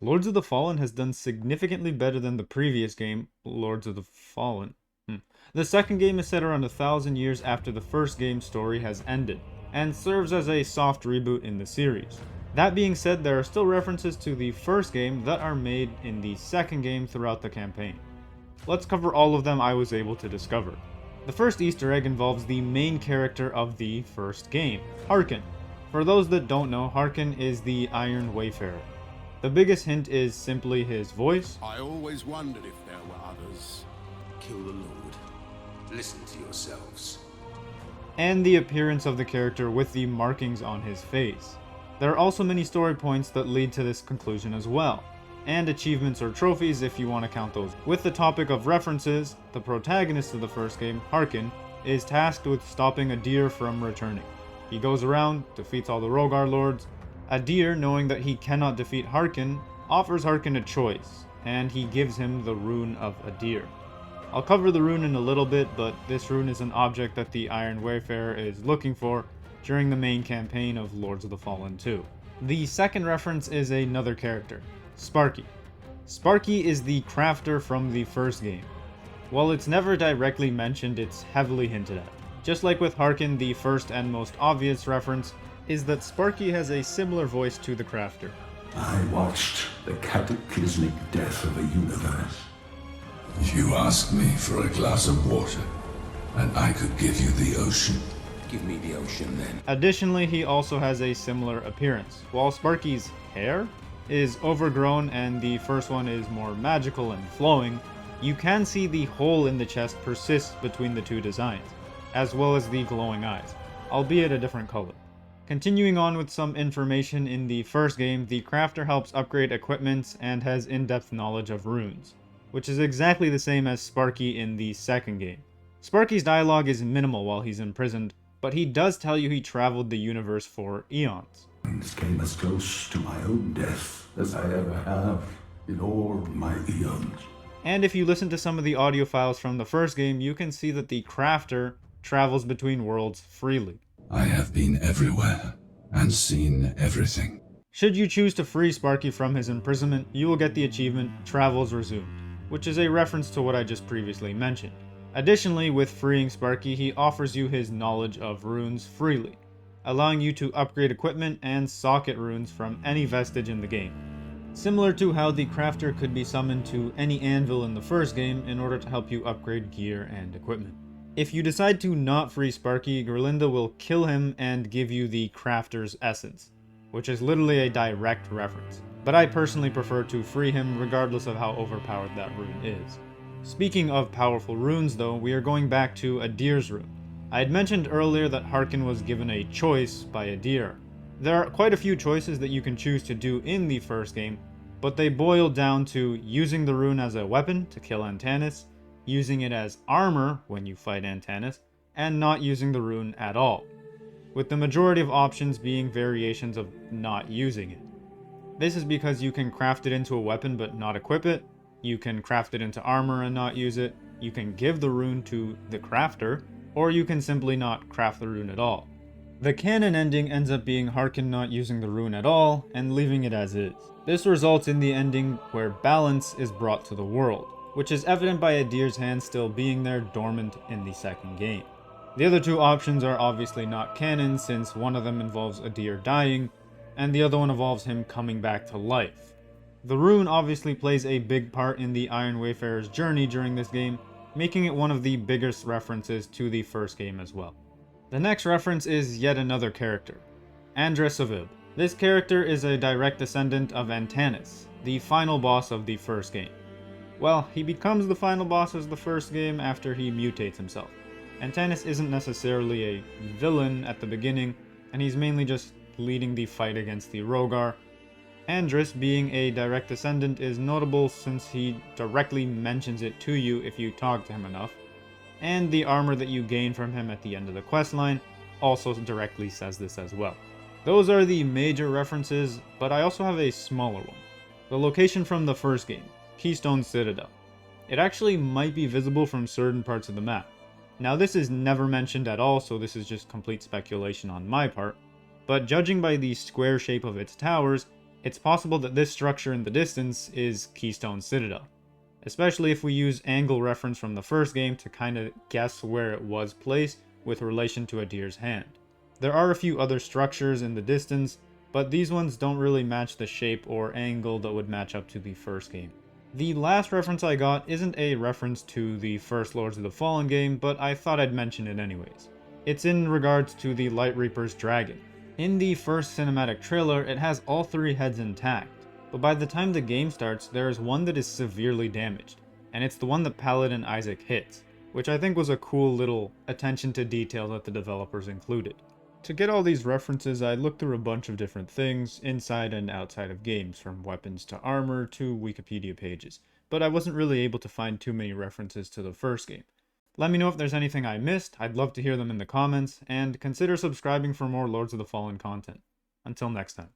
Lords of the Fallen has done significantly better than the previous game, Lords of the Fallen. The second game is set around 1,000 years after the first game's story has ended, and serves as a soft reboot in the series. That being said, there are still references to the first game that are made in the second game throughout the campaign. Let's cover all of them I was able to discover. The first Easter egg involves the main character of the first game, Harkyn. For those that don't know, Harkyn is the Iron Wayfarer. The biggest hint is simply his voice. I always wondered if there were others. Kill the Lord. Listen to yourselves. And the appearance of the character with the markings on his face. There are also many story points that lead to this conclusion as well, and achievements or trophies if you want to count those. With the topic of references, the protagonist of the first game, Harkyn, is tasked with stopping Adyr from returning. He goes around, defeats all the Rogar lords. Adyr, knowing that he cannot defeat Harkyn, offers Harkyn a choice, and he gives him the Rune of Adyr. I'll cover the rune in a little bit, but this rune is an object that the Iron Wayfarer is looking for during the main campaign of Lords of the Fallen 2. The second reference is another character, Sparky. Sparky is the crafter from the first game. While it's never directly mentioned, it's heavily hinted at. Just like with Harkyn, the first and most obvious reference is that Sparky has a similar voice to the crafter. I watched the cataclysmic death of a universe. You asked me for a glass of water, and I could give you the ocean. Give me the ocean then. Additionally, he also has a similar appearance. While Sparky's hair is overgrown and the first one is more magical and flowing, you can see the hole in the chest persists between the two designs, as well as the glowing eyes, albeit a different color. Continuing on with some information in the first game, the crafter helps upgrade equipment and has in-depth knowledge of runes, which is exactly the same as Sparky in the second game. Sparky's dialogue is minimal while he's imprisoned, but he does tell you he traveled the universe for eons. This came as close to my own death as I ever have in all my eons. And if you listen to some of the audio files from the first game, you can see that the crafter travels between worlds freely. I have been everywhere and seen everything. Should you choose to free Sparky from his imprisonment, you will get the achievement Travels Resumed, which is a reference to what I just previously mentioned. Additionally, with freeing Sparky, he offers you his knowledge of runes freely, allowing you to upgrade equipment and socket runes from any vestige in the game. Similar to how the crafter could be summoned to any anvil in the first game in order to help you upgrade gear and equipment. If you decide to not free Sparky, Gerlinda will kill him and give you the crafter's essence, which is literally a direct reference. But I personally prefer to free him regardless of how overpowered that rune is. Speaking of powerful runes though, we are going back to Adyr's rune. I had mentioned earlier that Harkyn was given a choice by Adyr. There are quite a few choices that you can choose to do in the first game, but they boil down to using the rune as a weapon to kill Antanas, using it as armor when you fight Antanas, and not using the rune at all, with the majority of options being variations of not using it. This is because you can craft it into a weapon but not equip it, you can craft it into armor and not use it, you can give the rune to the crafter, or you can simply not craft the rune at all. The canon ending ends up being Harkyn not using the rune at all and leaving it as is. This results in the ending where balance is brought to the world, which is evident by Adyr's hand still being there dormant in the second game. The other two options are obviously not canon, since one of them involves Adyr dying, and the other one involves him coming back to life. The rune obviously plays a big part in the Iron Wayfarer's journey during this game, making it one of the biggest references to the first game as well. The next reference is yet another character, Andreas of Ebb. This character is a direct descendant of Antanas, the final boss of the first game. Well, he becomes the final boss of the first game after he mutates himself. Antanas isn't necessarily a villain at the beginning, and he's mainly just leading the fight against the Rogar. Andreas, being a direct descendant, is notable since he directly mentions it to you if you talk to him enough, and the armor that you gain from him at the end of the questline also directly says this as well. Those are the major references, but I also have a smaller one. The location from the first game, Stone Citadel. It actually might be visible from certain parts of the map. Now this is never mentioned at all, so this is just complete speculation on my part, but judging by the square shape of its towers, It's possible that this structure in the distance is Stone Citadel, especially if we use angle reference from the first game to kind of guess where it was placed with relation to Adyr's hand. There are a few other structures in the distance, but these ones don't really match the shape or angle that would match up to the first game. The last reference I got isn't a reference to the first Lords of the Fallen game, but I thought I'd mention it anyways. It's in regards to the Light Reaper's dragon. In the first cinematic trailer, it has all 3 heads intact, but by the time the game starts, there is one that is severely damaged, and it's the one that Paladin Isaac hits, which I think was a cool little attention to detail that the developers included. To get all these references, I looked through a bunch of different things, inside and outside of games, from weapons to armor to Wikipedia pages, but I wasn't really able to find too many references to the first game. Let me know if there's anything I missed, I'd love to hear them in the comments, and consider subscribing for more Lords of the Fallen content. Until next time.